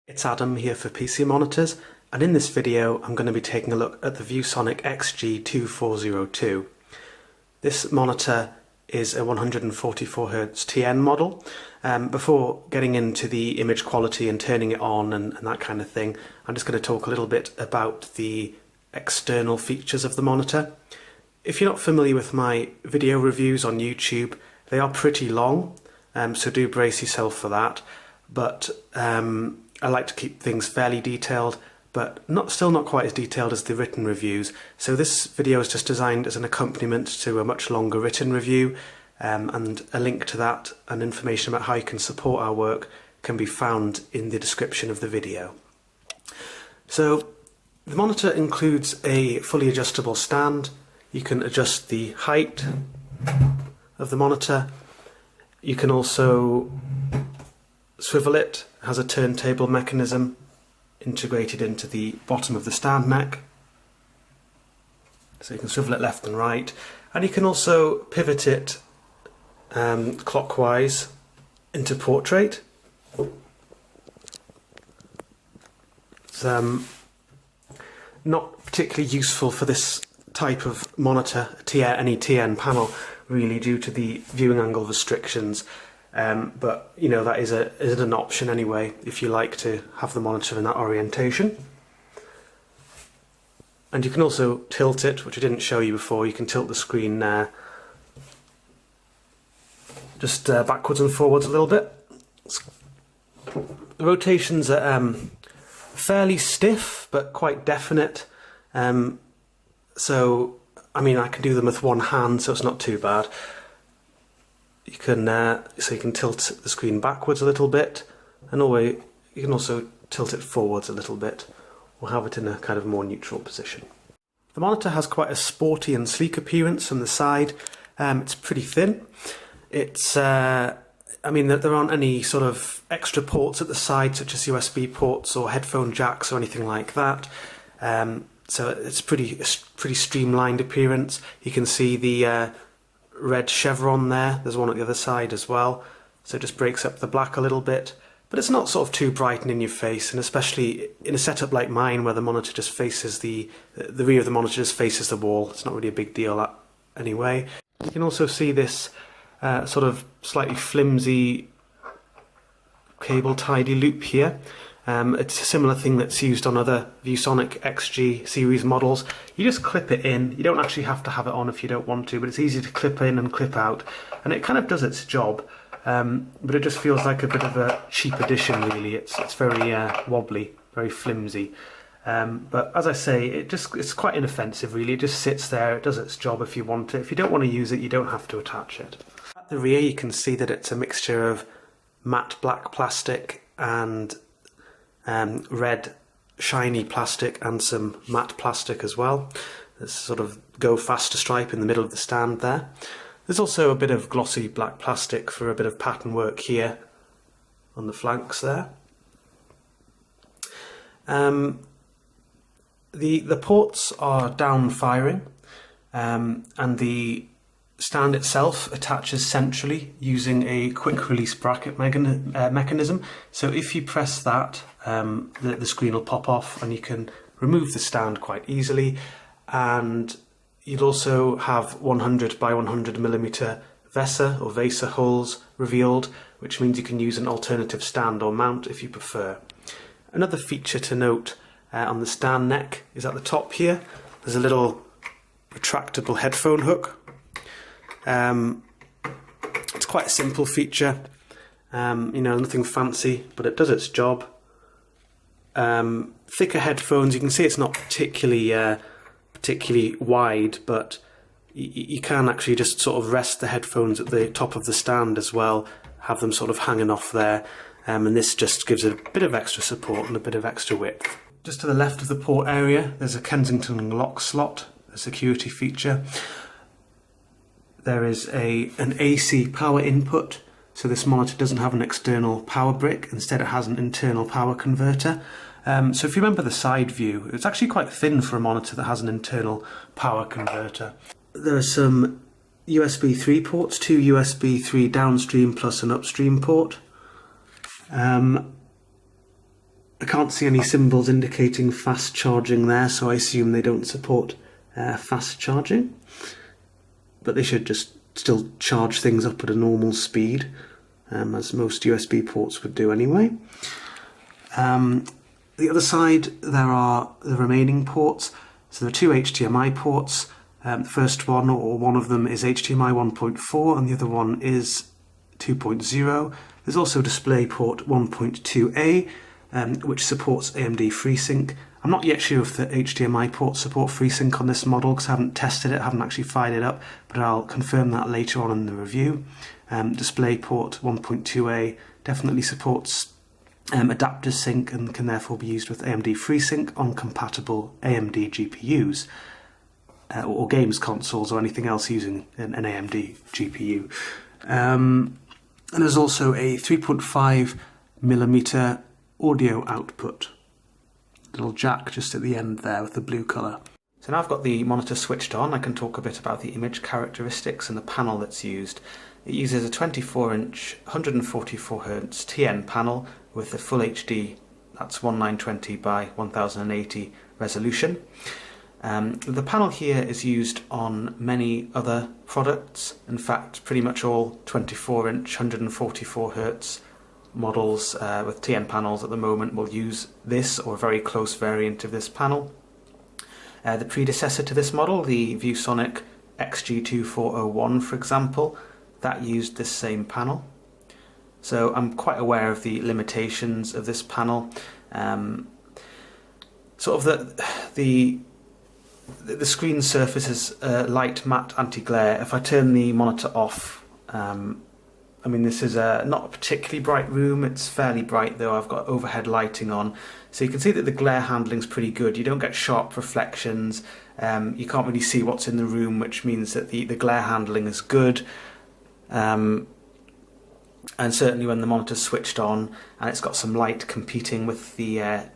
It's Adam here for PC Monitors, and in this video I'm going to be taking a look at the ViewSonic XG2402. This monitor is a 144Hz TN model. Before getting into the image quality and turning it on and that kind of thing, I'm just going to talk a little bit about the external features of the monitor. If you're not familiar with my video reviews on YouTube, they are pretty long, so do brace yourself for that. But I like to keep things fairly detailed, but still not quite as detailed as the written reviews. So this video is just designed as an accompaniment to a much longer written review, and a link to that and information about how you can support our work can be found in the description of the video. So the monitor includes a fully adjustable stand. You can adjust the height of the monitor. You can also swivel it. It has a turntable mechanism integrated into the bottom of the stand neck, so you can swivel it left and right, and you can also pivot it clockwise into portrait. It's not particularly useful for this type of monitor, any TN panel, really, due to the viewing angle restrictions. But you know, that is an option anyway if you like to have the monitor in that orientation. And you can also tilt it, which I didn't show you before. You can tilt the screen just backwards and forwards a little bit. The rotations are fairly stiff but quite definite. So I mean, I can do them with one hand, so it's not too bad. You can so you can tilt the screen backwards a little bit, and you can also tilt it forwards a little bit, or have it in a kind of more neutral position. The monitor has quite a sporty and sleek appearance from the side. It's pretty thin. It's I mean, there aren't any sort of extra ports at the side, such as USB ports or headphone jacks or anything like that. So it's pretty streamlined appearance. You can see the red chevron there. There's one at the other side as well, so it just breaks up the black a little bit, but it's not sort of too bright and in your face, and especially in a setup like mine where the monitor just faces the rear of the monitor just faces the wall, it's not really a big deal anyway. You can also see this sort of slightly flimsy cable tidy loop here. It's a similar thing that's used on other ViewSonic XG series models. You just clip it in. You don't actually have to have it on if you don't want to, but it's easy to clip in and clip out, and it kind of does its job. But it just feels like a bit of a cheap addition, really. It's very wobbly, very flimsy. But as I say, it's quite inoffensive, really. It just sits there. It does its job if you want it. If you don't want to use it, you don't have to attach it. At the rear, you can see that it's a mixture of matte black plastic and red shiny plastic and some matte plastic as well. There's sort of go faster stripe in the middle of the stand there. There's also a bit of glossy black plastic for a bit of pattern work here on the flanks there. The ports are down firing, and the stand itself attaches centrally using a quick release bracket mechanism. So if you press that, the screen will pop off and you can remove the stand quite easily. And you'll also have 100 by 100mm VESA holes revealed, which means you can use an alternative stand or mount if you prefer. Another feature to note on the stand neck is at the top here. There's a little retractable headphone hook. It's quite a simple feature, you know, nothing fancy, but it does its job. Thicker headphones, you can see it's not particularly wide, but you can actually just sort of rest the headphones at the top of the stand as well, have them sort of hanging off there, and this just gives a bit of extra support and a bit of extra width. Just to the left of the port area, there's a Kensington lock slot, a security feature. There is an AC power input, so this monitor doesn't have an external power brick, instead it has an internal power converter. So if you remember the side view, it's actually quite thin for a monitor that has an internal power converter. There are some USB 3 ports, two USB 3 downstream plus an upstream port. I can't see any symbols indicating fast charging there, so I assume they don't support fast charging. But they should just still charge things up at a normal speed, as most USB ports would do anyway. The other side, there are the remaining ports. So there are two HDMI ports. The first one, or one of them, is HDMI 1.4 and the other one is 2.0. There's also DisplayPort 1.2a, which supports AMD FreeSync. I'm not yet sure if the HDMI ports support FreeSync on this model because I haven't tested it, I haven't actually fired it up, but I'll confirm that later on in the review. DisplayPort 1.2a definitely supports adapter sync and can therefore be used with AMD FreeSync on compatible AMD GPUs or games consoles or anything else using an AMD GPU. And there's also a 3.5mm audio output. Little jack just at the end there with the blue colour. So now I've got the monitor switched on, I can talk a bit about the image characteristics and the panel that's used. It uses a 24-inch 144Hz TN panel with the Full HD, that's 1920 by 1080 resolution. The panel here is used on many other products. In fact, pretty much all 24-inch 144Hz models with TN panels at the moment will use this or a very close variant of this panel. The predecessor to this model, the ViewSonic XG2401 for example, that used this same panel. So I'm quite aware of the limitations of this panel. Sort of the screen surface is light matte anti-glare. If I turn the monitor off, I mean, this is not a particularly bright room, it's fairly bright though. I've got overhead lighting on, so you can see that the glare handling's pretty good. You don't get sharp reflections, you can't really see what's in the room, which means that the glare handling is good. And certainly when the monitor's switched on and it's got some light competing with the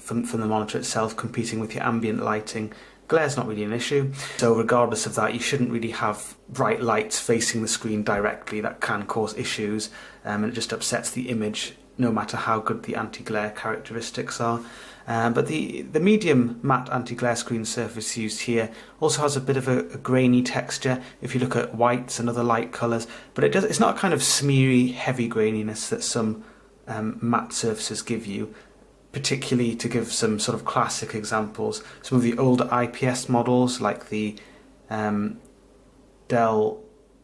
from the monitor itself, competing with your ambient lighting, glare's not really an issue. So regardless of that, you shouldn't really have bright lights facing the screen directly. That can cause issues, and it just upsets the image no matter how good the anti-glare characteristics are. But the medium matte anti-glare screen surface used here also has a bit of a grainy texture if you look at whites and other light colours, but it's not a kind of smeary heavy graininess that some matte surfaces give you. Particularly, to give some sort of classic examples, some of the older IPS models like the Dell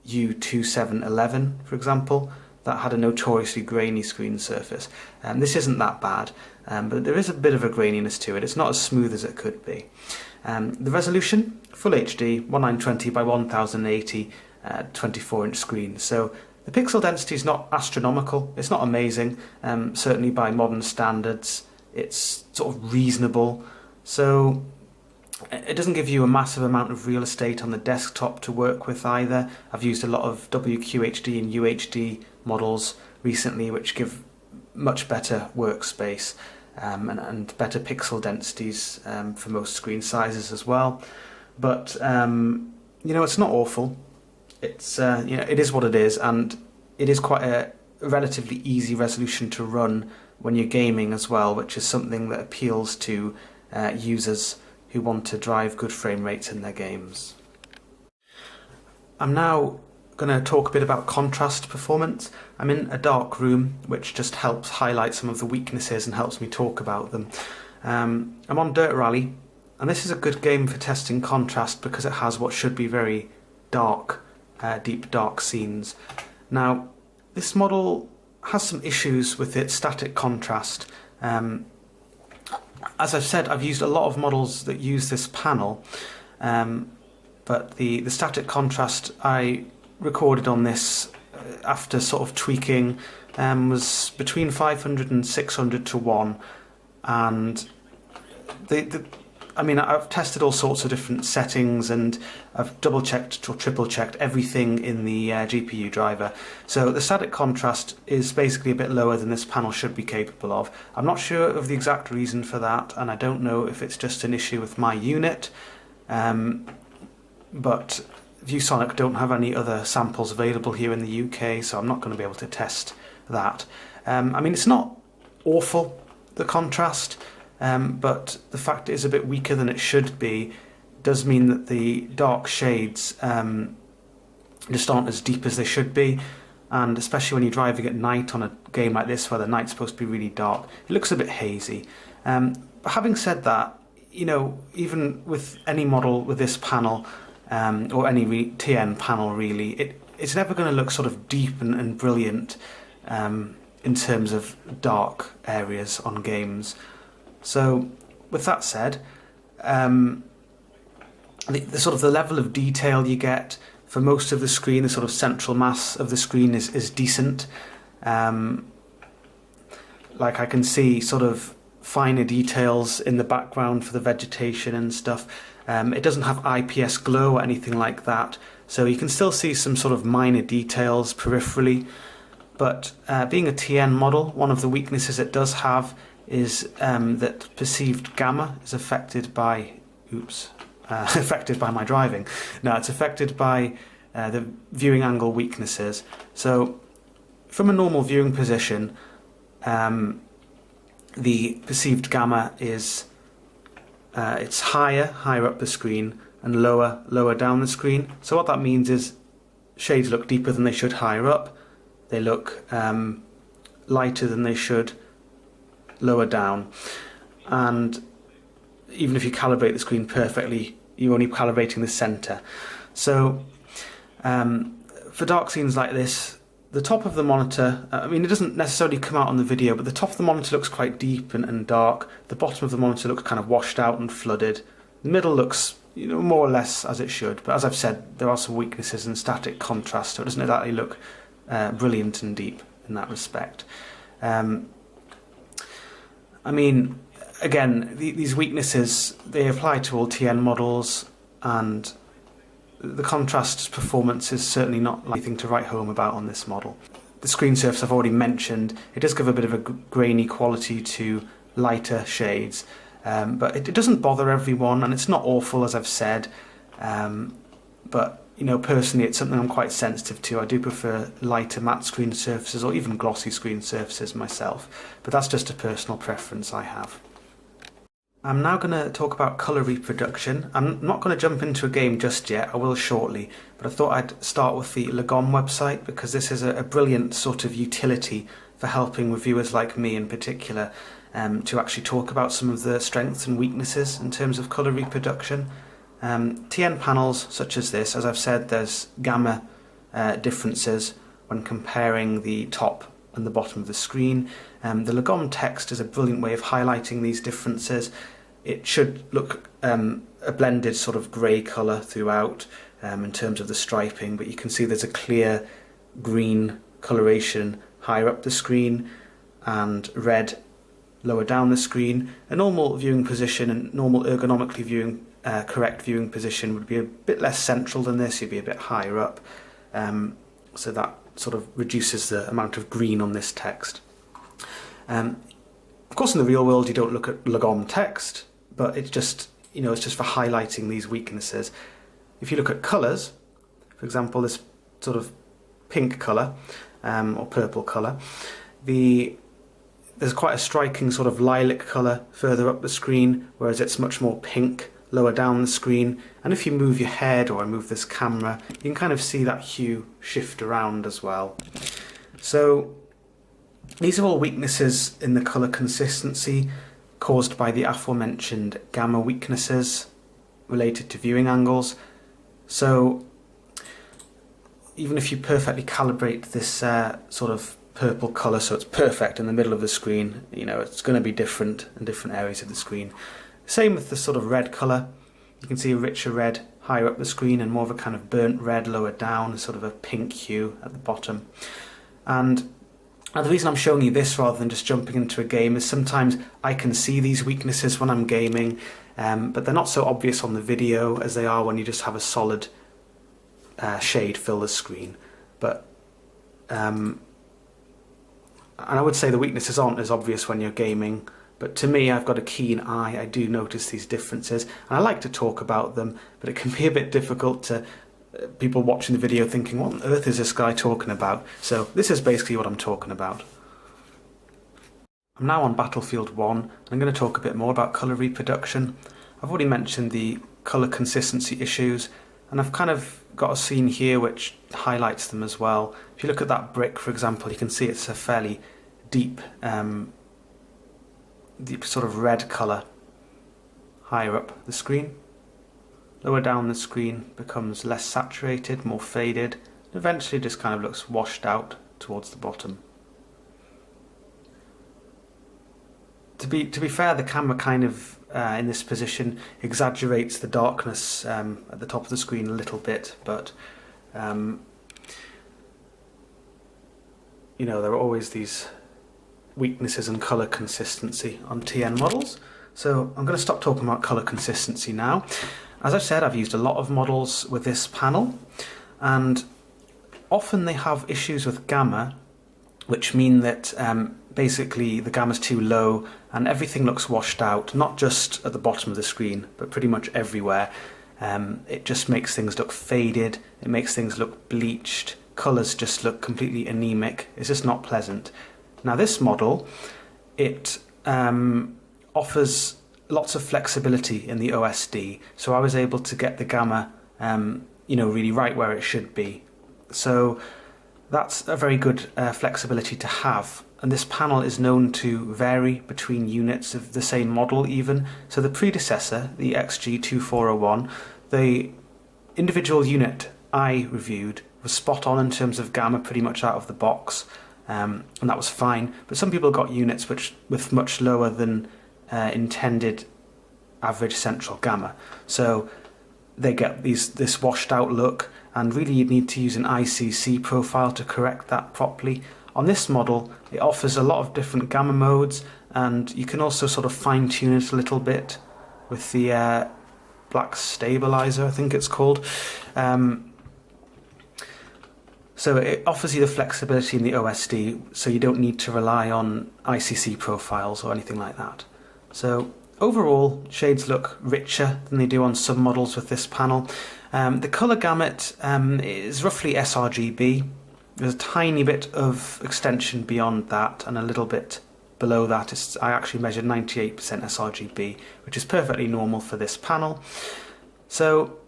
U2711 for example, that had a notoriously grainy screen surface. This isn't that bad, but there is a bit of a graininess to it. It's not as smooth as it could be. The resolution, Full HD, 1920 by 1080, 24-inch screen. So the pixel density is not astronomical, it's not amazing, certainly by modern standards. It's sort of reasonable, so it doesn't give you a massive amount of real estate on the desktop to work with either. I've used a lot of WQHD and UHD models recently which give much better workspace and better pixel densities for most screen sizes as well. But you know, it's not awful. It's you know, it is what it is, and it is quite a relatively easy resolution to run when you're gaming as well, which is something that appeals to users who want to drive good frame rates in their games. I'm now going to talk a bit about contrast performance. I'm in a dark room, which just helps highlight some of the weaknesses and helps me talk about them. I'm on Dirt Rally, and this is a good game for testing contrast because it has what should be very dark, deep dark scenes. Now, this model has some issues with its static contrast. As I've said, I've used a lot of models that use this panel, but the static contrast I recorded on this after sort of tweaking was between 500 and 600 to 1, and I mean, I've tested all sorts of different settings and I've double checked or triple checked everything in the GPU driver. So the static contrast is basically a bit lower than this panel should be capable of. I'm not sure of the exact reason for that, and I don't know if it's just an issue with my unit, but ViewSonic don't have any other samples available here in the UK, so I'm not going to be able to test that. I mean, it's not awful. the contrast, but the fact it is a bit weaker than it should be does mean that the dark shades just aren't as deep as they should be, and especially when you're driving at night on a game like this where the night's supposed to be really dark, it looks a bit hazy. But having said that, you know, even with any model with this panel, or any TN panel really, it's never going to look sort of deep and brilliant in terms of dark areas on games. So with that said, the sort of the level of detail you get for most of the screen, the sort of central mass of the screen is decent. Like I can see sort of finer details in the background for the vegetation and stuff. It doesn't have IPS glow or anything like that, so you can still see some sort of minor details peripherally. But being a TN model, one of the weaknesses it does have is that perceived gamma is affected by, affected by my driving. No, it's affected by the viewing angle weaknesses. So from a normal viewing position, the perceived gamma is it's higher up the screen and lower down the screen. So what that means is shades look deeper than they should higher up. They look lighter than they should lower down. And even if you calibrate the screen perfectly, you're only calibrating the center. So for dark scenes like this, the top of the monitor, I mean, it doesn't necessarily come out on the video, but the top of the monitor looks quite deep and dark. The bottom of the monitor looks kind of washed out and flooded. The middle looks, you know, more or less as it should. But as I've said, there are some weaknesses in static contrast, so it doesn't exactly look brilliant and deep in that respect. I mean, again, these weaknesses, they apply to all TN models, and the contrast performance is certainly not anything to write home about on this model. The screen surface I've already mentioned, it does give a bit of a grainy quality to lighter shades, but it doesn't bother everyone, and it's not awful, as I've said, but you know, personally it's something I'm quite sensitive to. I do prefer lighter matte screen surfaces or even glossy screen surfaces myself, but that's just a personal preference I have. I'm now going to talk about colour reproduction. I'm not going to jump into a game just yet, I will shortly, but I thought I'd start with the Lagom website because this is a brilliant sort of utility for helping reviewers like me in particular to actually talk about some of the strengths and weaknesses in terms of colour reproduction. TN panels such as this, as I've said, there's gamma differences when comparing the top and the bottom of the screen. The Lagom text is a brilliant way of highlighting these differences. It should look a blended sort of grey colour throughout in terms of the striping, but you can see there's a clear green coloration higher up the screen and red lower down the screen. A normal viewing position and normal ergonomically viewing correct viewing position would be a bit less central than this, you'd be a bit higher up, so that sort of reduces the amount of green on this text. Of course in the real world you don't look at Lagom text, but it's just, you know, it's just for highlighting these weaknesses. If you look at colours, for example this sort of pink colour or purple colour, there's quite a striking sort of lilac colour further up the screen, whereas it's much more pink lower down the screen. And if you move your head or I move this camera, you can kind of see that hue shift around as well. So these are all weaknesses in the colour consistency caused by the aforementioned gamma weaknesses related to viewing angles. So even if you perfectly calibrate this sort of purple colour so it's perfect in the middle of the screen, you know, it's going to be different in different areas of the screen. Same with the sort of red colour. You can see a richer red higher up the screen and more of a kind of burnt red lower down, sort of a pink hue at the bottom. And the reason I'm showing you this rather than just jumping into a game is sometimes I can see these weaknesses when I'm gaming, but they're not so obvious on the video as they are when you just have a solid shade fill the screen. But and I would say the weaknesses aren't as obvious when you're gaming, but to me, I've got a keen eye, I do notice these differences, and I like to talk about them, but it can be a bit difficult to people watching the video thinking, what on earth is this guy talking about? So this is basically what I'm talking about. I'm now on Battlefield 1, and I'm going to talk a bit more about colour reproduction. I've already mentioned the colour consistency issues, and I've kind of got a scene here which highlights them as well. If you look at that brick, for example, you can see it's a fairly deep sort of red colour higher up the screen. Lower down the screen becomes less saturated, more faded, and eventually just kind of looks washed out towards the bottom. To be fair, the camera kind of, in this position, exaggerates the darkness at the top of the screen a little bit, but you know, there are always these weaknesses in colour consistency on TN models. So I'm going to stop talking about colour consistency now. As I've said, I've used a lot of models with this panel, and often they have issues with gamma, which mean that basically the gamma's too low and everything looks washed out, not just at the bottom of the screen, but pretty much everywhere. It just makes things look faded, it makes things look bleached, colours just look completely anemic. It's just not pleasant. Now this model, it offers lots of flexibility in the OSD, so I was able to get the gamma you know, really right where it should be. So that's a very good flexibility to have, and this panel is known to vary between units of the same model even. So the predecessor, the XG2401, the individual unit I reviewed was spot on in terms of gamma pretty much out of the box, and that was fine, but some people got units with much lower than intended average central gamma, so they get this washed out look, and really you need to use an ICC profile to correct that properly. On this model, it offers a lot of different gamma modes, and you can also sort of fine-tune it a little bit with the black stabilizer, I think it's called. So it offers you the flexibility in the OSD, so you don't need to rely on ICC profiles or anything like that. So overall, shades look richer than they do on some models with this panel. The colour gamut is roughly sRGB. There's a tiny bit of extension beyond that, and a little bit below that. I actually measured 98% sRGB, which is perfectly normal for this panel. So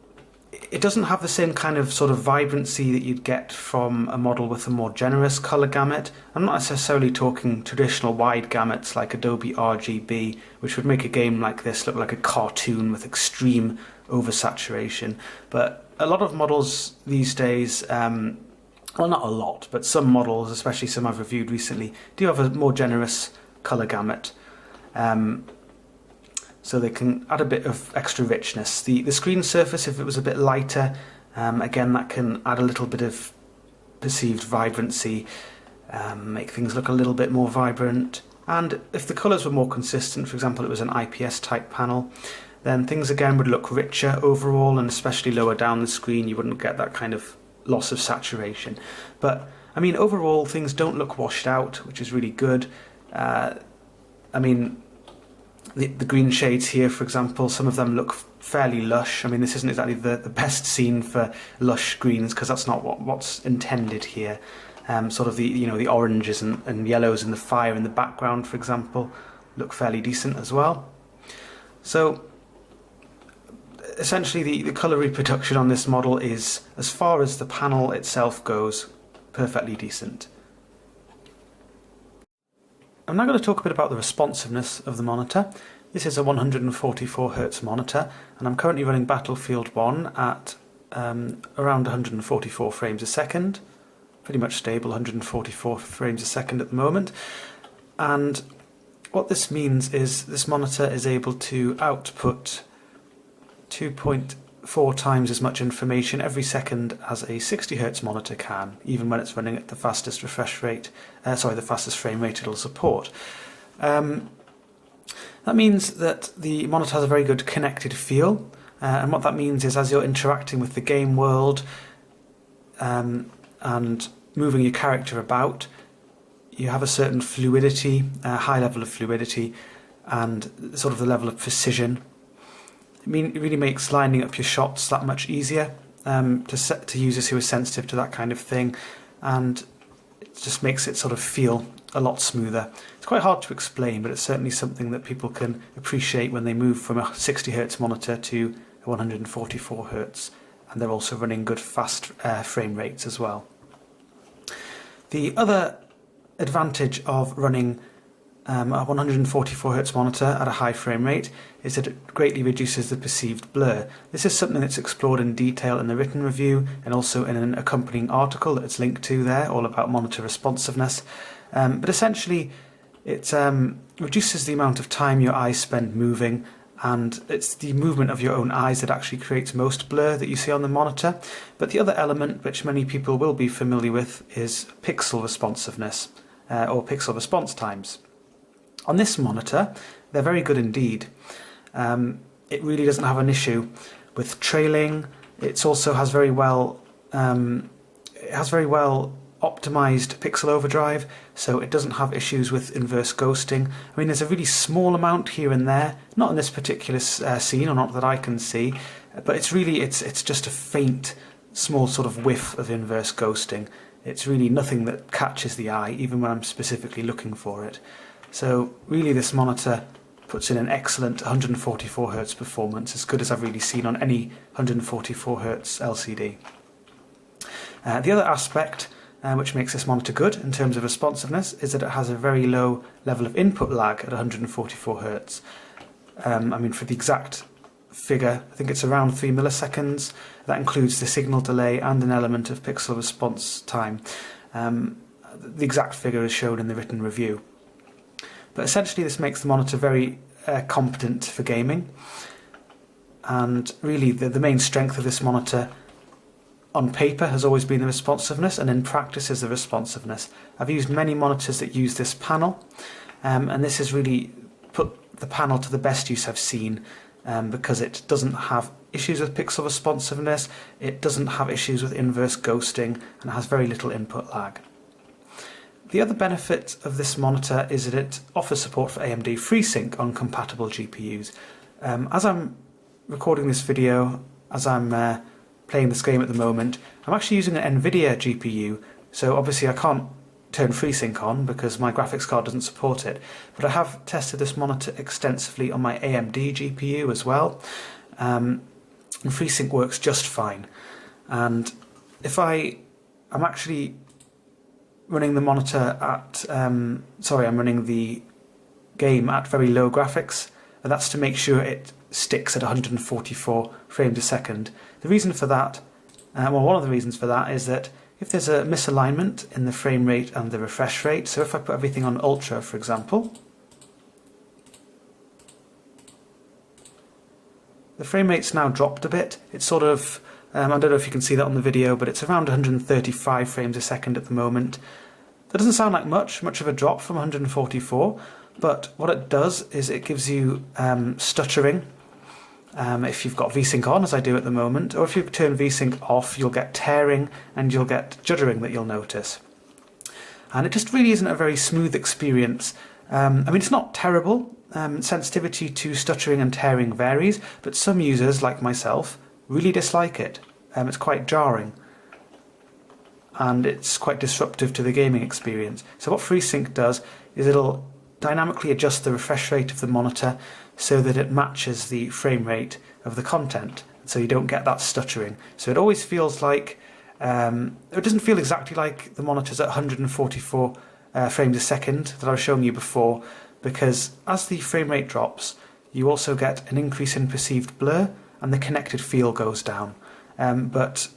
it doesn't have the same kind of sort of vibrancy that you'd get from a model with a more generous colour gamut. I'm not necessarily talking traditional wide gamuts like Adobe RGB, which would make a game like this look like a cartoon with extreme oversaturation. But a lot of models these days, well, not a lot, but some models, especially some I've reviewed recently, do have a more generous colour gamut. So they can add a bit of extra richness. The screen surface, if it was a bit lighter, again, that can add a little bit of perceived vibrancy, make things look a little bit more vibrant. And if the colours were more consistent, for example, it was an IPS type panel, then things again would look richer overall, and especially lower down the screen, you wouldn't get that kind of loss of saturation. But I mean, overall, things don't look washed out, which is really good. I mean, the green shades here, for example, some of them look fairly lush. I mean, this isn't exactly the best scene for lush greens, because that's not what's intended here. Sort of the oranges and yellows in the fire in the background, for example, look fairly decent as well. So essentially the colour reproduction on this model is, as far as the panel itself goes, perfectly decent. I'm now going to talk a bit about the responsiveness of the monitor. This is a 144Hz monitor, and I'm currently running Battlefield 1 at around 144 frames a second. Pretty much stable, 144 frames a second at the moment. And what this means is this monitor is able to output 2.4 times as much information every second as a 60Hz monitor can, even when it's running at the fastest refresh rate, the fastest frame rate it'll support. That means that the monitor has a very good connected feel, and what that means is as you're interacting with the game world and moving your character about, you have a certain fluidity, a high level of fluidity, and sort of the level of precision. It really makes lining up your shots that much easier to users who are sensitive to that kind of thing, and it just makes it sort of feel a lot smoother. It's quite hard to explain, but it's certainly something that people can appreciate when they move from a 60Hz monitor to a 144Hz, and they're also running good fast frame rates as well. The other advantage of running a 144Hz monitor at a high frame rate is that it greatly reduces the perceived blur. This is something that's explored in detail in the written review and also in an accompanying article that's linked to there, all about monitor responsiveness. But essentially it reduces the amount of time your eyes spend moving, and it's the movement of your own eyes that actually creates most blur that you see on the monitor. But the other element, which many people will be familiar with, is pixel responsiveness, or pixel response times. On this monitor, they're very good indeed. It really doesn't have an issue with trailing. It also has very well optimized pixel overdrive, so it doesn't have issues with inverse ghosting. I mean, there's a really small amount here and there, not in this particular scene, or not that I can see, but it's just a faint, small sort of whiff of inverse ghosting. It's really nothing that catches the eye, even when I'm specifically looking for it. So really this monitor puts in an excellent 144Hz performance, as good as I've really seen on any 144Hz LCD. The other aspect which makes this monitor good in terms of responsiveness is that it has a very low level of input lag at 144Hz. I mean, for the exact figure, I think it's around 3 milliseconds. That includes the signal delay and an element of pixel response time. The exact figure is shown in the written review. But essentially this makes the monitor very competent for gaming, and really the main strength of this monitor on paper has always been the responsiveness, and in practice is the responsiveness. I've used many monitors that use this panel, and this has really put the panel to the best use I've seen, because it doesn't have issues with pixel responsiveness, it doesn't have issues with inverse ghosting, and it has very little input lag. The other benefit of this monitor is that it offers support for AMD FreeSync on compatible GPUs. As I'm recording this video, as I'm playing this game at the moment, I'm actually using an NVIDIA GPU, so obviously I can't turn FreeSync on because my graphics card doesn't support it, but I have tested this monitor extensively on my AMD GPU as well, and FreeSync works just fine. And if I'm actually running the monitor at, I'm running the game at very low graphics, and that's to make sure it sticks at 144 frames a second. The reason for that, one of the reasons for that is that if there's a misalignment in the frame rate and the refresh rate, so if I put everything on ultra, for example, the frame rate's now dropped a bit. It's sort of, I don't know if you can see that on the video, but it's around 135 frames a second at the moment. That doesn't sound like much of a drop from 144, but what it does is it gives you stuttering. If you've got VSync on, as I do at the moment, or if you turn VSync off, you'll get tearing and you'll get juddering that you'll notice. And it just really isn't a very smooth experience. I mean, it's not terrible. Sensitivity to stuttering and tearing varies, but some users, like myself, really dislike it. It's quite jarring, and it's quite disruptive to the gaming experience. So what FreeSync does is it'll dynamically adjust the refresh rate of the monitor so that it matches the frame rate of the content, so you don't get that stuttering. So it always feels like, it doesn't feel exactly like the monitors at 144 frames a second that I was showing you before, because as the frame rate drops, you also get an increase in perceived blur and the connected feel goes down. But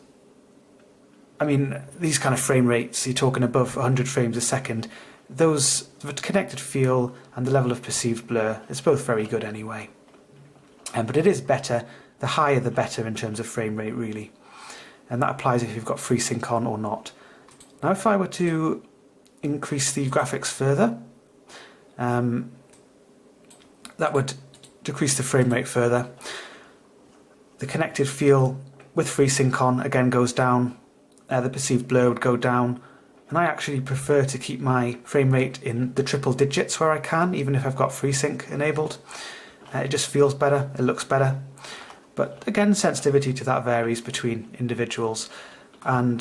I mean, these kind of frame rates, you're talking above 100 frames a second, the connected feel and the level of perceived blur, it's both very good anyway. But it is better, the higher the better in terms of frame rate really. And that applies if you've got FreeSync on or not. Now if I were to increase the graphics further, that would decrease the frame rate further. The connected feel with FreeSync on again goes down, the perceived blur would go down, and I actually prefer to keep my frame rate in the triple digits where I can, even if I've got FreeSync enabled. It just feels better, it looks better. But again, sensitivity to that varies between individuals. And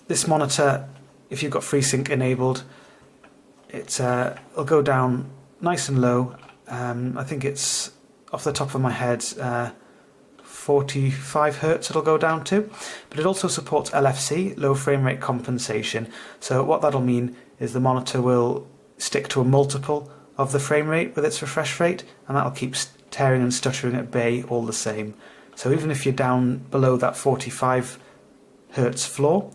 this monitor, if you've got FreeSync enabled, it'll go down nice and low. I think it's, off the top of my head, 45 Hz it'll go down to, but it also supports LFC, low frame rate compensation. So what that'll mean is the monitor will stick to a multiple of the frame rate with its refresh rate, and that'll keep tearing and stuttering at bay all the same. So even if you're down below that 45 Hz floor,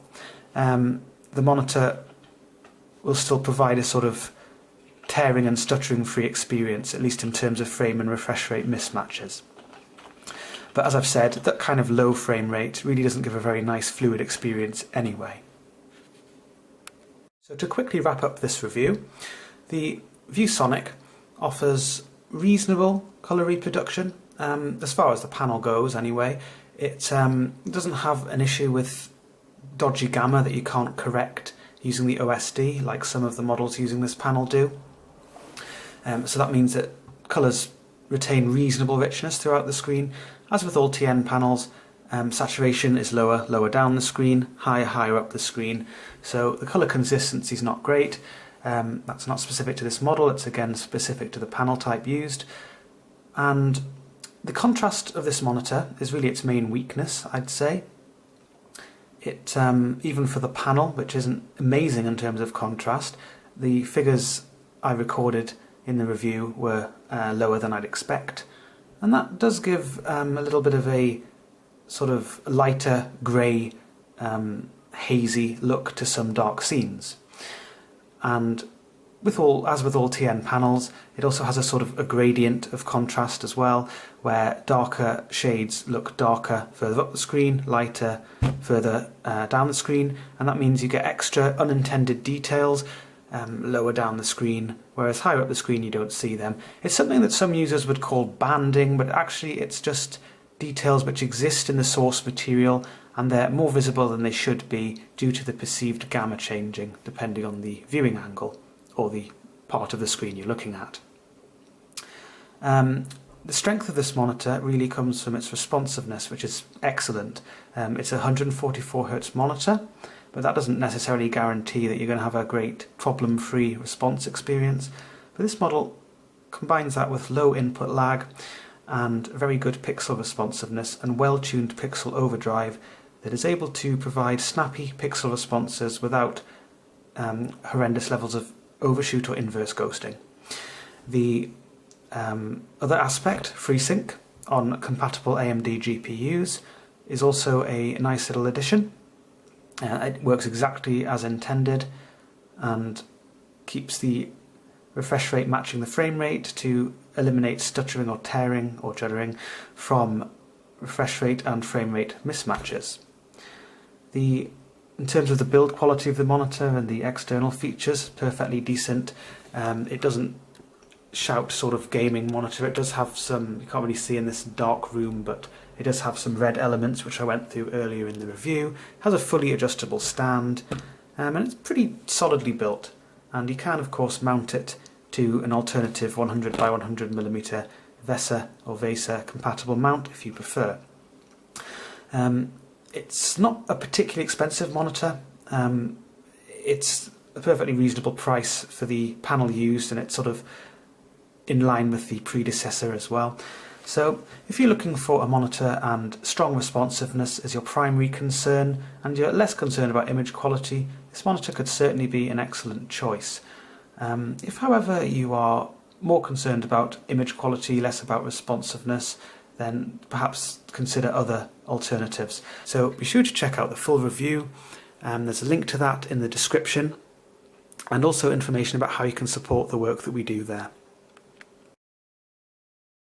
the monitor will still provide a sort of tearing and stuttering free experience, at least in terms of frame and refresh rate mismatches. But as I've said, that kind of low frame rate really doesn't give a very nice fluid experience anyway. So to quickly wrap up this review, the ViewSonic offers reasonable colour reproduction, as far as the panel goes anyway. It doesn't have an issue with dodgy gamma that you can't correct using the OSD like some of the models using this panel do. So that means that colours retain reasonable richness throughout the screen. As with all TN panels, saturation is lower down the screen, higher up the screen, so the colour consistency is not great. That's not specific to this model, it's again specific to the panel type used. And the contrast of this monitor is really its main weakness, I'd say. It, even for the panel, which isn't amazing in terms of contrast, the figures I recorded in the review were lower than I'd expect. And that does give a little bit of a sort of lighter grey, hazy look to some dark scenes. And as with all TN panels, it also has a sort of a gradient of contrast as well, where darker shades look darker further up the screen, lighter further down the screen, and that means you get extra unintended details lower down the screen, whereas higher up the screen you don't see them. It's something that some users would call banding, but actually it's just details which exist in the source material, and they're more visible than they should be due to the perceived gamma changing depending on the viewing angle or the part of the screen you're looking at. The strength of this monitor really comes from its responsiveness, which is excellent. It's a 144 Hz monitor, but that doesn't necessarily guarantee that you're going to have a great problem-free response experience. But this model combines that with low input lag and very good pixel responsiveness and well-tuned pixel overdrive that is able to provide snappy pixel responses without horrendous levels of overshoot or inverse ghosting. The other aspect, FreeSync, on compatible AMD GPUs is also a nice little addition. It works exactly as intended and keeps the refresh rate matching the frame rate to eliminate stuttering or tearing or juddering from refresh rate and frame rate mismatches. In terms of the build quality of the monitor and the external features, perfectly decent. It doesn't shout sort of gaming monitor. It does have some, you can't really see in this dark room, but it does have some red elements which I went through earlier in the review. It has a fully adjustable stand, and it's pretty solidly built, and you can of course mount it to an alternative 100 by 100mm VESA or VESA compatible mount if you prefer. It's not a particularly expensive monitor. It's a perfectly reasonable price for the panel used, and it's sort of in line with the predecessor as well. So if you're looking for a monitor and strong responsiveness as your primary concern, and you're less concerned about image quality, this monitor could certainly be an excellent choice. If however you are more concerned about image quality, less about responsiveness, then perhaps consider other alternatives. So be sure to check out the full review. There's a link to that in the description, and also information about how you can support the work that we do there.